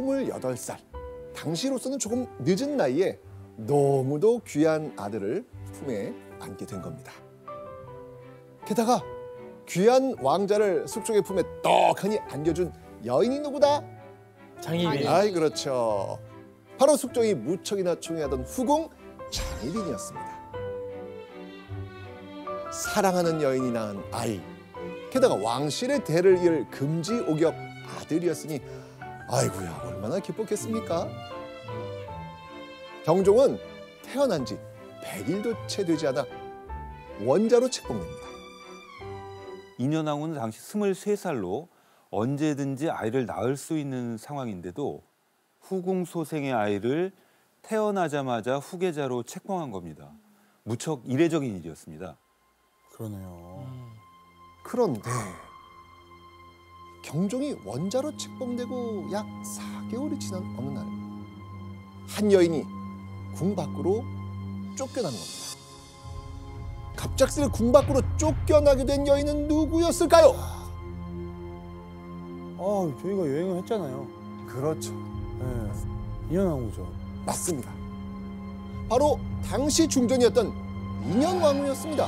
28살. 당시로서는 조금 늦은 나이에 너무도 귀한 아들을 품에 안게 된 겁니다. 게다가 귀한 왕자를 숙종의 품에 떡하니 안겨준 여인이 누구다? 장희빈. 아이 그렇죠. 바로 숙종이 무척이나 총애하던 후궁 장희빈이었습니다. 사랑하는 여인이 낳은 아이, 게다가 왕실의 대를 이을 금지옥엽 아들이었으니 아이고야 얼마나 기뻤겠습니까? 경종은 태어난 지 100일도 채 되지 않아 원자로 책봉됩니다. 인현왕후는 당시 23살로 언제든지 아이를 낳을 수 있는 상황인데도 후궁 소생의 아이를 태어나자마자 후계자로 책봉한 겁니다. 무척 이례적인 일이었습니다. 그러네요. 그런데 경종이 원자로 책봉되고 약 4개월이 지난 어느 날 한 여인이 궁 밖으로 쫓겨난 겁니다. 갑작스레 궁 밖으로 쫓겨나게 된 여인은 누구였을까요? 저희가 여행을 했잖아요. 그렇죠. 네. 인현왕후죠. 맞습니다. 바로 당시 중전이었던 인현왕후였습니다.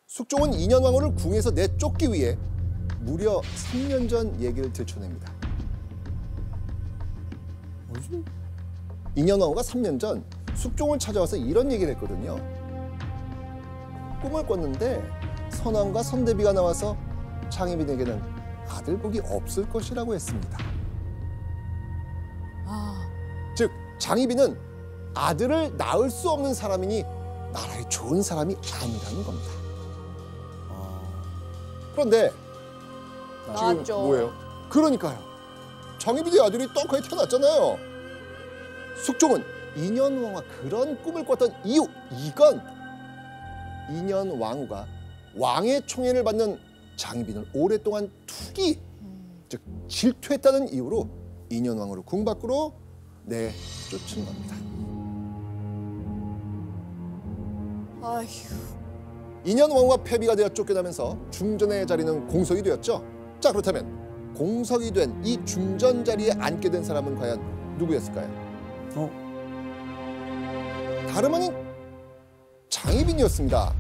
숙종은 인현왕후를 궁에서 내쫓기 위해 무려 3년 전 얘기를 들춰냅니다. 뭐지? 인현왕후가 3년 전 숙종을 찾아와서 이런 얘기를 했거든요. 꿈을 꿨는데 선왕과 선대비가 나와서 장희빈에게는 아들 복이 없을 것이라고 했습니다. 즉 장희빈은 아들을 낳을 수 없는 사람이니 나라에 좋은 사람이 아니라는 겁니다. 그런데 지금 나왔죠. 뭐예요? 그러니까요. 장희빈의 아들이 떡하니 태어났잖아요. 숙종은 인현왕후가 그런 꿈을 꿨던 이유, 이건 인현왕후가 왕의 총애를 받는 장희빈을 오랫동안 투기, 즉 질투했다는 이유로 인현왕후를 궁 밖으로 내쫓은 겁니다. 아휴. 인현왕후가 패비가 되어 쫓겨나면서 중전의 자리는 공석이 되었죠. 자, 그렇다면 공석이 된 이 중전 자리에 앉게 된 사람은 과연 누구였을까요? 다름 아닌 장희빈이었습니다.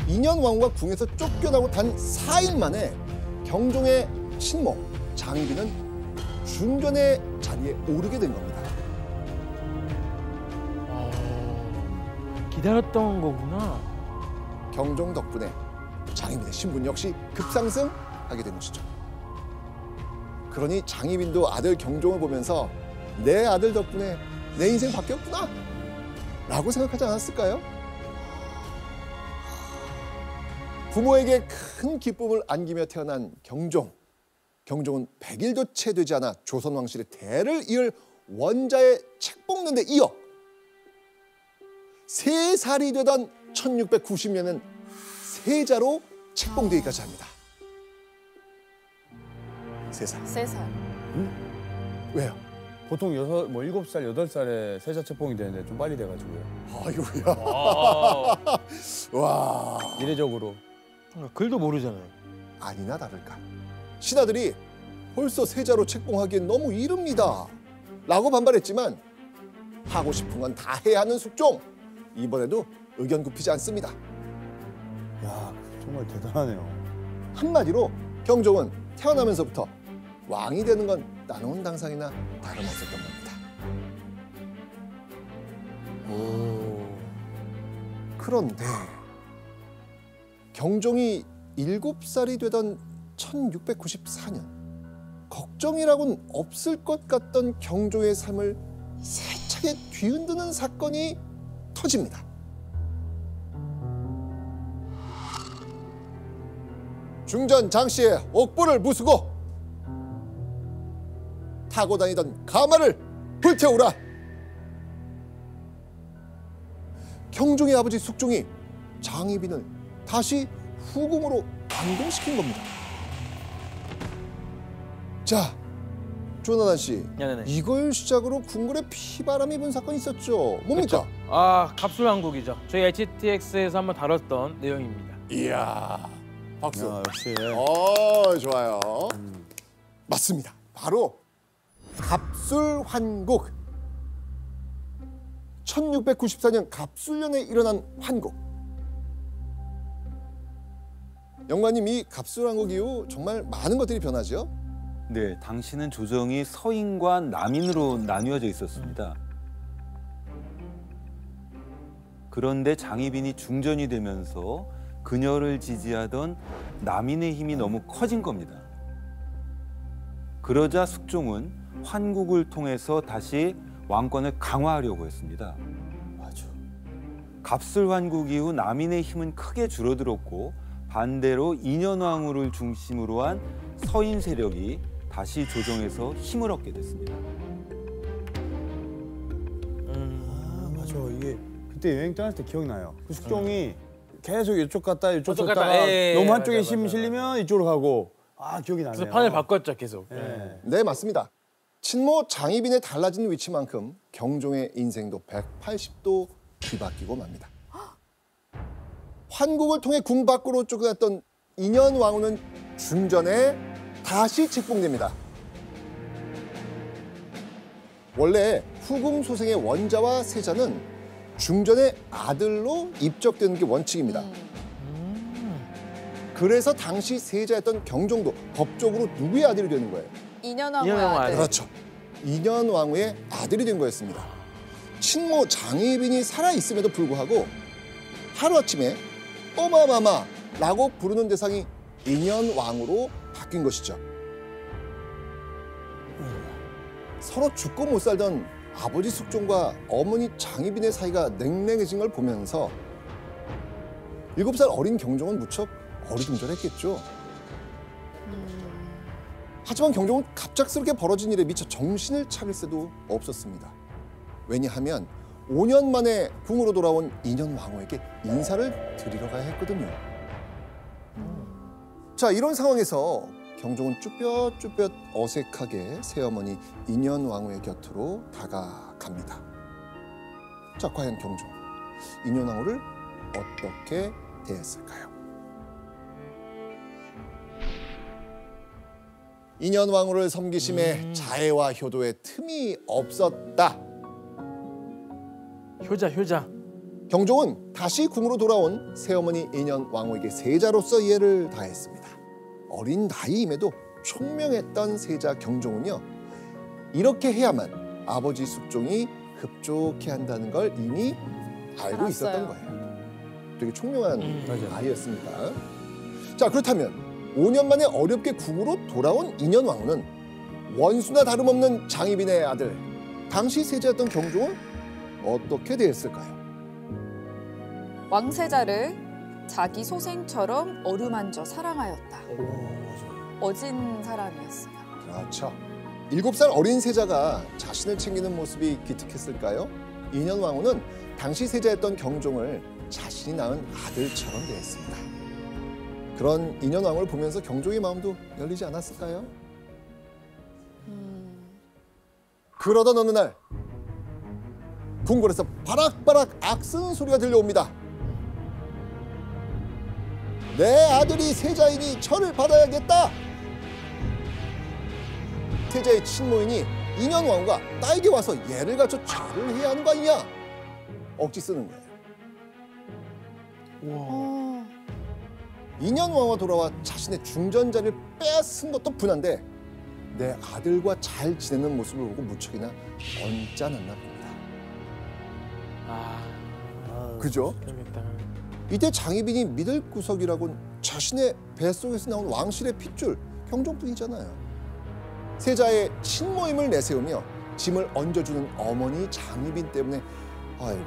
인현왕후가 궁에서 쫓겨나고 단 4일 만에 경종의 친모 장희빈은 중전의 자리에 오르게 된 겁니다. 기다렸던 거구나. 경종 덕분에 장희빈의 신분 역시 급상승하게 된 것이죠. 그러니 장희빈도 아들 경종을 보면서 내 아들 덕분에 내 인생 바뀌었구나 라고 생각하지 않았을까요? 부모에게 큰 기쁨을 안기며 태어난 경종. 경종은 100일도 채 되지 않아 조선 왕실의 대를 이을 원자에 책봉는 데 이어 3살이 되던 1690년은 세자로 책봉되기까지 합니다. 3살. 3살. 왜요? 보통 7살, 8살에 세자 책봉이 되는데 좀 빨리 돼가지고요. 아이고야. 와. 이례적으로. 글도 모르잖아요. 아니나 다를까. 신하들이 벌써 세자로 책봉하기엔 너무 이릅니다 라고 반발했지만 하고 싶은 건 다 해야 하는 숙종. 이번에도 의견 굽히지 않습니다. 야, 정말 대단하네요. 한마디로 경종은 태어나면서부터 왕이 되는 건 나놓은 당상이나 다름없었던 겁니다. 그런데 경종이 7살이 되던 1694년 걱정이라고는 없을 것 같던 경종의 삶을 세차게 뒤흔드는 사건이 터집니다. 중전 장씨의 옥보를 부수고 타고 다니던 가마를 불태우라. 경종의 아버지 숙종이 장희빈을 다시 후궁으로 안동시킨 겁니다. 자, 조나단 씨, 네네네. 이걸 시작으로 궁궐에 피바람이 분 사건이 있었죠. 뭡니까? 갑술왕국이죠. 저희 HTX에서 한번 다뤘던 내용입니다. 이야, 박수. 야, 역시. 좋아요. 맞습니다. 바로 갑술환국. 1694년 갑술년에 일어난 환국. 영관님, 이 갑술환국 이후 정말 많은 것들이 변하죠. 네, 당시는 조정이 서인과 남인으로 나뉘어져 있었습니다. 그런데 장희빈이 중전이 되면서 그녀를 지지하던 남인의 힘이 너무 커진 겁니다. 그러자 숙종은 환국을 통해서 다시 왕권을 강화하려고 했습니다. 맞아. 갑술환국 이후 남인의 힘은 크게 줄어들었고 반대로 인현왕후를 중심으로 한 서인 세력이 다시 조정에서 힘을 얻게 됐습니다. 맞아. 이게 그때 여행 떠날 때 기억나요. 그 숙종이 계속 이쪽 갔다 이쪽 저쪽 갔다, 갔다가 예, 너무 한쪽에 맞아, 힘 맞아. 실리면 이쪽으로 가고. 기억이 나네요. 그래서 판을 바꿨죠 계속. 예. 네, 맞습니다. 친모 장희빈의 달라진 위치만큼 경종의 인생도 180도 뒤바뀌고 맙니다. 환국을 통해 궁 밖으로 쫓겨났던 인현왕후는 중전에 다시 책봉됩니다. 원래 후궁소생의 원자와 세자는 중전의 아들로 입적되는 게 원칙입니다. 그래서 당시 세자였던 경종도 법적으로 누구의 아들이 되는 거예요? 인현왕후의 인현왕후 아들. 아들. 그렇죠. 인현왕후의 아들이 된 거였습니다. 친모 장희빈이 살아있음에도 불구하고 하루아침에 어마마마라고 부르는 대상이 인현왕후로 바뀐 것이죠. 서로 죽고 못 살던 아버지 숙종과 어머니 장희빈의 사이가 냉랭해진 걸 보면서 7살 어린 경종은 무척 어리둥절했겠죠. 하지만 경종은 갑작스럽게 벌어진 일에 미처 정신을 차릴 새도 없었습니다. 왜냐하면 5년 만에 궁으로 돌아온 인현왕후에게 인사를 드리러 가야 했거든요. 자, 이런 상황에서 경종은 쭈뼛쭈뼛 어색하게 새어머니 인현왕후의 곁으로 다가갑니다. 자, 과연 경종, 인현왕후를 어떻게 대했을까요? 인현왕후를 섬기심에 자애와 효도에 틈이 없었다. 효자. 경종은 다시 궁으로 돌아온 새어머니 인현왕후에게 세자로서 예를 다했습니다. 어린 나이임에도 총명했던 세자 경종은요, 이렇게 해야만 아버지 숙종이 흡족해 한다는 걸 이미 알고 알았어요. 있었던 거예요. 되게 총명한 맞아요. 아이였습니다. 자, 그렇다면 5년 만에 어렵게 궁으로 돌아온 인현왕후는 원수나 다름없는 장희빈의 아들, 당시 세자였던 경종은 어떻게 대했을까요? 왕세자를 자기 소생처럼 어루만져 사랑하였다. 어진 사람이었어요. 그렇죠. 7살 어린 세자가 자신을 챙기는 모습이 기특했을까요? 인현왕후는 당시 세자였던 경종을 자신이 낳은 아들처럼 대했습니다. 그런 인현왕후를 보면서 경종의 마음도 열리지 않았을까요? 그러던 어느 날 궁궐에서 바락바락 악슨 소리가 들려옵니다. 내 아들이 세자이니 절을 받아야겠다. 세자의 친모인이 인현왕후가 나에게 와서 예를 갖춰 절을 해야 하는 거 아니냐? 억지 쓰는 거예요. 인현왕후가 돌아와 자신의 중전자를 빼앗은 것도 분한데 내 아들과 잘 지내는 모습을 보고 무척이나 언짢았나 봅니다. 그죠? 그러겠다. 이때 장희빈이 믿을 구석이라곤 자신의 뱃속에서 나온 왕실의 핏줄 경종뿐이잖아요. 세자의 친모임을 내세우며 짐을 얹어주는 어머니 장희빈 때문에 아이고,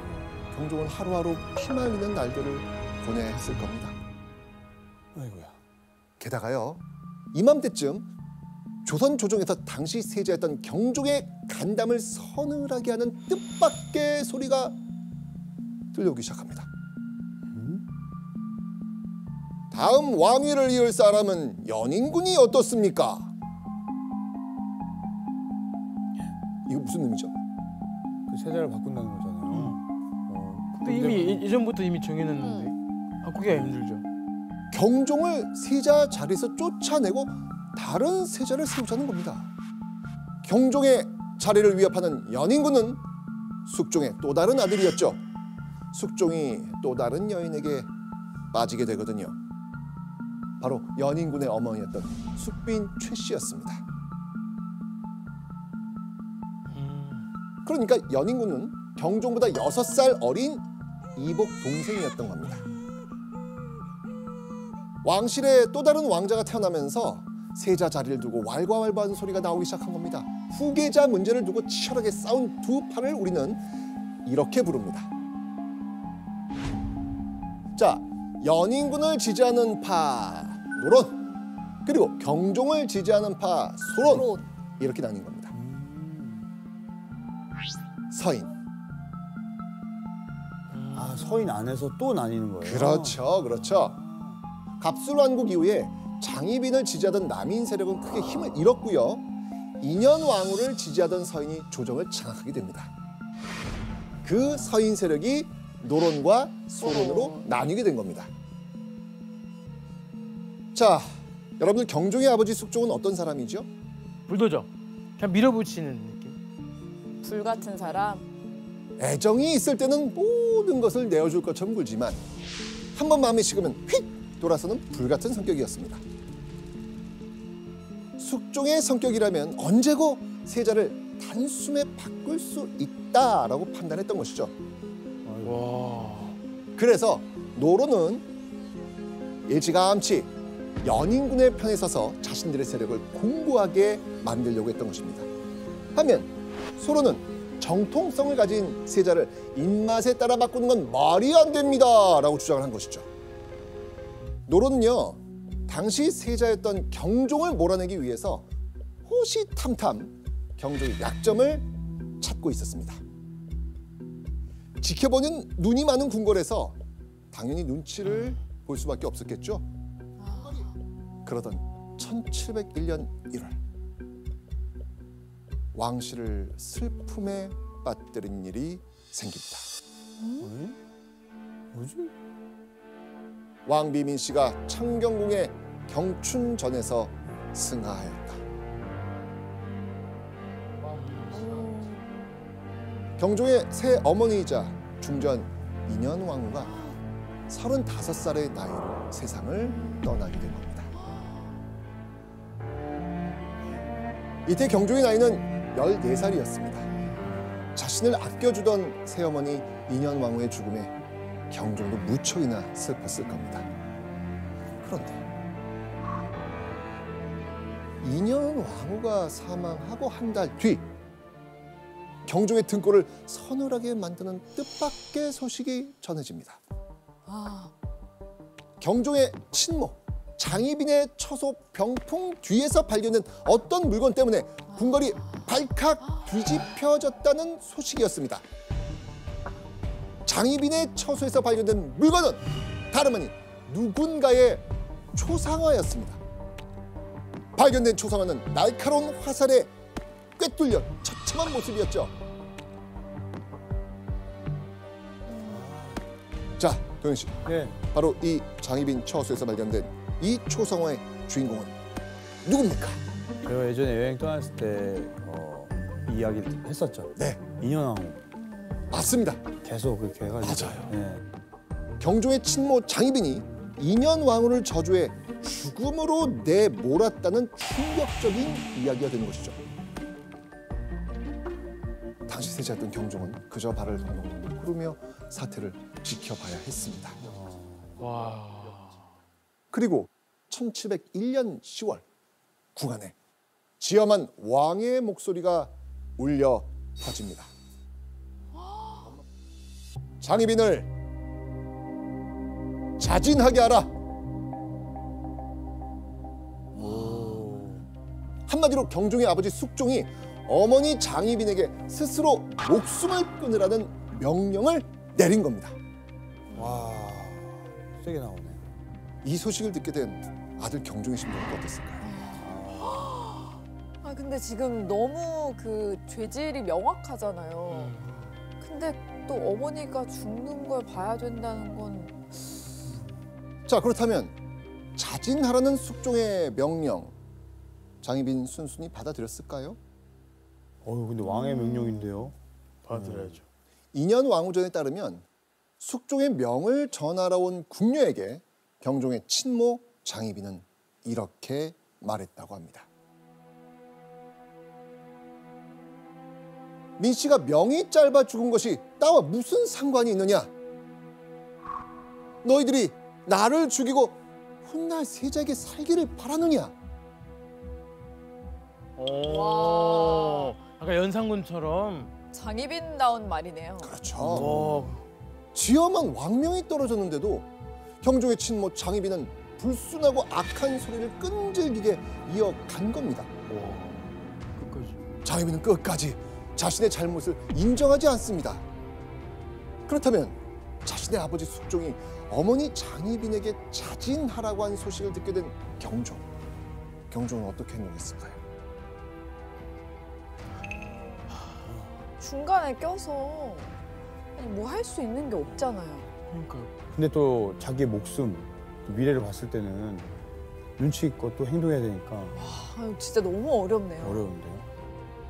경종은 하루하루 피말리는 날들을 보내야 했을 겁니다. 아이고야. 게다가요, 이맘때쯤 조선 조정에서 당시 세자였던 경종의 간담을 서늘하게 하는 뜻밖의 소리가 들려오기 시작합니다. 다음 왕위를 이을 사람은 연인군이 어떻습니까? 이거 무슨 의미죠? 그 세자를 바꾼다는 거잖아요. 근데 이미 이전부터 이미 정해놨는데 바꾸기가 힘들죠. 경종을 세자 자리에서 쫓아내고 다른 세자를 세우자는 겁니다. 경종의 자리를 위협하는 연인군은 숙종의 또 다른 아들이었죠. 숙종이 또 다른 여인에게 빠지게 되거든요. 바로 연인군의 어머니였던 숙비인 최 씨였습니다. 그러니까 연인군은 경종보다 6살 어린 이복 동생이었던 겁니다. 왕실에 또 다른 왕자가 태어나면서 세자 자리를 두고 왈가왈부하는 소리가 나오기 시작한 겁니다. 후계자 문제를 두고 치열하게 싸운 두 판을 우리는 이렇게 부릅니다. 자, 연인군을 지지하는 파 노론, 그리고 경종을 지지하는 파 소론, 이렇게 나뉜 겁니다. 서인. 아, 서인 안에서 또 나뉘는 거예요? 그렇죠, 그렇죠. 갑술왕국 이후에 장희빈을 지지하던 남인 세력은 크게 힘을 잃었고요. 인현왕후를 지지하던 서인이 조정을 장악하게 됩니다. 그 서인 세력이 노론과 소론으로 나뉘게 된 겁니다. 자, 여러분들 경종의 아버지 숙종은 어떤 사람이죠? 불도저. 그냥 밀어붙이는 느낌. 불 같은 사람. 애정이 있을 때는 모든 것을 내어줄 것처럼 굴지만 한 번 마음이 식으면 휙 돌아서는 불같은 성격이었습니다. 숙종의 성격이라면 언제고 세자를 단숨에 바꿀 수 있다라고 판단했던 것이죠. 와. 그래서 노론은 일찌감치 연인군의 편에 서서 자신들의 세력을 공고하게 만들려고 했던 것입니다. 반면 소론은 정통성을 가진 세자를 입맛에 따라 바꾸는 건 말이 안 됩니다 라고 주장을 한 것이죠. 노론은요, 당시 세자였던 경종을 몰아내기 위해서 호시탐탐 경종의 약점을 찾고 있었습니다. 지켜보는 눈이 많은 궁궐에서 당연히 눈치를 볼 수밖에 없었겠죠. 그러던 1701년 1월 왕실을 슬픔에 빠뜨린 일이 생깁니다. 뭐지? 왕 비민 씨가 창경궁의 경춘전에서 승하하였다. 경종의 새 어머니이자 중전 인현왕후가 35살의 나이로 세상을 떠나게 된 겁니다. 이때 경종의 나이는 14살이었습니다. 자신을 아껴주던 새어머니 인현왕후의 죽음에 경종도 무척이나 슬펐을 겁니다. 그런데 인현왕후가 사망하고 한 달 뒤 경종의 등골을 서늘하게 만드는 뜻밖의 소식이 전해집니다. 경종의 친모 장희빈의 처소 병풍 뒤에서 발견된 어떤 물건 때문에 궁궐이 발칵 뒤집혀졌다는 소식이었습니다. 장희빈의 처소에서 발견된 물건은 다름 아닌 누군가의 초상화였습니다. 발견된 초상화는 날카로운 화살에 꿰뚫려 처참한 모습이었죠. 자, 도현 씨. 네. 바로 이 장희빈 처소에서 발견된 이 초상화의 주인공은 누굽니까? 제가 예전에 여행 떠났을 때 이야기 했었죠. 네, 인현왕후. 맞습니다. 계속 그렇게 해가지고. 맞아요. 네. 경종의 친모 장희빈이 인현왕후를 저주해 죽음으로 내몰았다는 충격적인 이야기가 되는 것이죠. 당시 세자였던 경종은 그저 발을 동동 구르며 사태를 지켜봐야 했습니다. 와. 그리고 1701년 10월 궁안에 지엄한 왕의 목소리가 울려 퍼집니다. 장희빈을 자진하게 하라. 한마디로 경종의 아버지 숙종이 어머니 장희빈에게 스스로 목숨을 끊으라는 명령을 내린 겁니다. 와, 세게 나오네. 이 소식을 듣게 된 아들 경종의 심정은 어땠을까요? 근데 지금 너무 그 죄질이 명확하잖아요. 근데 또 어머니가 죽는 걸 봐야 된다는 건 자, 그렇다면 자진하라는 숙종의 명령, 장희빈 순순히 받아들였을까요? 근데 왕의 명령인데요. 받아들여야죠. 인현 왕후전에 따르면 숙종의 명을 전하러 온 궁녀에게 경종의 친모 장희빈은 이렇게 말했다고 합니다. 민 씨가 명이 짧아 죽은 것이 나와 무슨 상관이 있느냐? 너희들이 나를 죽이고 훗날 세자에게 살기를 바라느냐? 오. 아까 연산군처럼. 장희빈다운 말이네요. 그렇죠. 오. 지엄한 왕명이 떨어졌는데도 경종의 친모 장희빈은 불순하고 악한 소리를 끈질기게 이어간 겁니다. 끝까지. 장희빈은 끝까지 자신의 잘못을 인정하지 않습니다. 그렇다면 자신의 아버지 숙종이 어머니 장희빈에게 자진하라고 한 소식을 듣게 된 경종은 어떻게 행동했을까요? 중간에 껴서 뭐 할 수 있는 게 없잖아요. 그러니까요. 근데 또 자기의 목숨, 또 미래를 봤을 때는 눈치 있고 또 행동해야 되니까 아유, 진짜 너무 어렵네요. 어려운데요.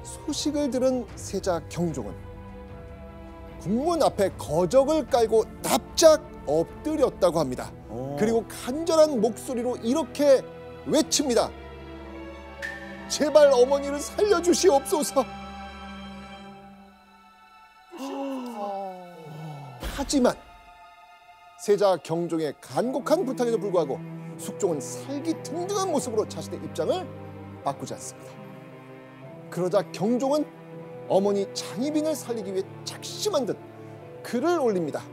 소식을 들은 세자 경종은 국문 앞에 거적을 깔고 납작 엎드렸다고 합니다. 그리고 간절한 목소리로 이렇게 외칩니다. 제발 어머니를 살려주시옵소서. 하지만 세자 경종의 간곡한 부탁에도 불구하고 숙종은 살기등등한 모습으로 자신의 입장을 바꾸지 않습니다. 그러자 경종은 어머니 장희빈을 살리기 위해 작심한 듯 글을 올립니다.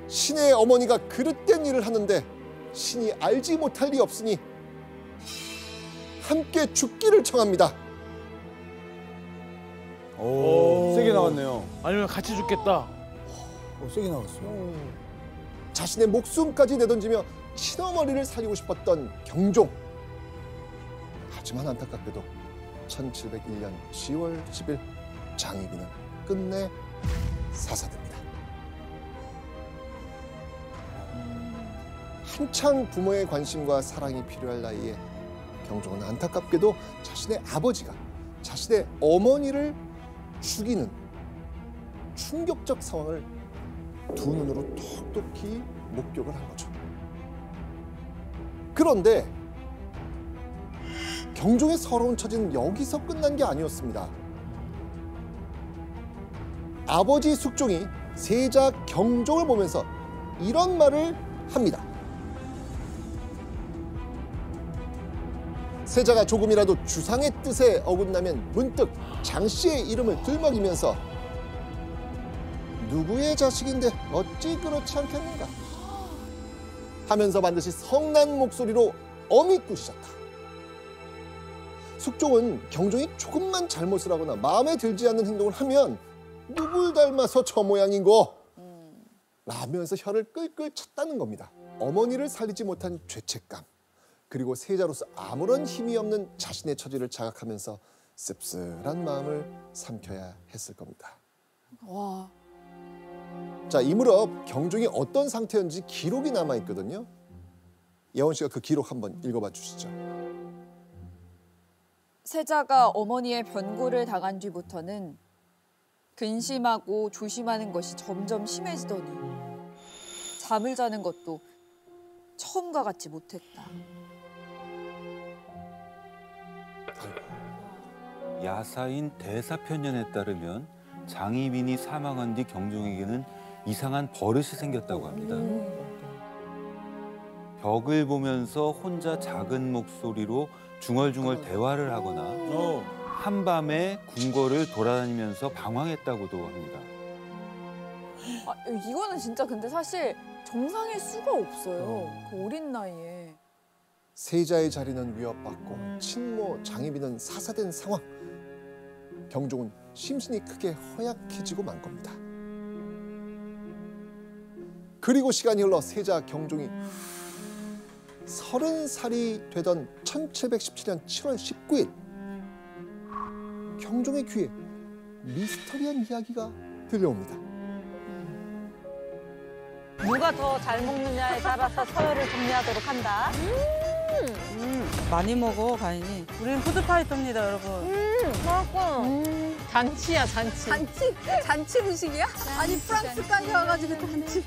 신의 어머니가 그릇된 일을 하는데 신이 알지 못할 리 없으니 함께 죽기를 청합니다. 세게 나왔네요. 아니면 같이 죽겠다. 세게 나왔어요. 자신의 목숨까지 내던지며 친어머니를 살리고 싶었던 경종. 하지만 안타깝게도 1701년 10월 10일 장희빈은 끝내 사사됩니다. 한창 부모의 관심과 사랑이 필요할 나이에 경종은 안타깝게도 자신의 아버지가 자신의 어머니를 죽이는 충격적 상황을 두 눈으로 톡톡히 목격을 한 거죠. 그런데 경종의 서러운 처지는 여기서 끝난 게 아니었습니다. 아버지 숙종이 세자 경종을 보면서 이런 말을 합니다. 세자가 조금이라도 주상의 뜻에 어긋나면 문득 장 씨의 이름을 들먹이면서 누구의 자식인데 어찌 그렇지 않겠는가 하면서 반드시 성난 목소리로 엄히 꾸짖었다. 숙종은 경종이 조금만 잘못을 하거나 마음에 들지 않는 행동을 하면 누굴 닮아서 저 모양인고 라면서 혀를 끌끌 찼다는 겁니다. 어머니를 살리지 못한 죄책감, 그리고 세자로서 아무런 힘이 없는 자신의 처지를 자각하면서 씁쓸한 마음을 삼켜야 했을 겁니다. 와. 자, 이 무렵 경종이 어떤 상태였는지 기록이 남아있거든요. 예원 씨가 그 기록 한번 읽어봐 주시죠. 세자가 어머니의 변고를 당한 뒤부터는 근심하고 조심하는 것이 점점 심해지더니 잠을 자는 것도 처음과 같지 못했다. 야사인 대사편년에 따르면 장희빈이 사망한 뒤 경종에게는 이상한 버릇이 생겼다고 합니다. 벽을 보면서 혼자 작은 목소리로 중얼중얼 대화를 하거나 한밤에 궁궐을 돌아다니면서 방황했다고도 합니다. 아, 이거는 진짜 근데 사실 정상일 수가 없어요. 그 어린 나이에. 세자의 자리는 위협받고 친모 장희빈은 사사된 상황. 경종은 심신이 크게 허약해지고 만 겁니다. 그리고 시간이 흘러 세자 경종이 30살이 되던 1717년 7월 19일 경종의 귀에 미스터리한 이야기가 들려옵니다. 누가 더 잘 먹느냐에 따라서 서열을 정리하도록 한다. 많이 먹어, 가인이. 우리는 푸드파이터입니다, 여러분. 잔치야, 잔치. 잔치 음식이야? 아니 프랑스까지 와가지고 잔치.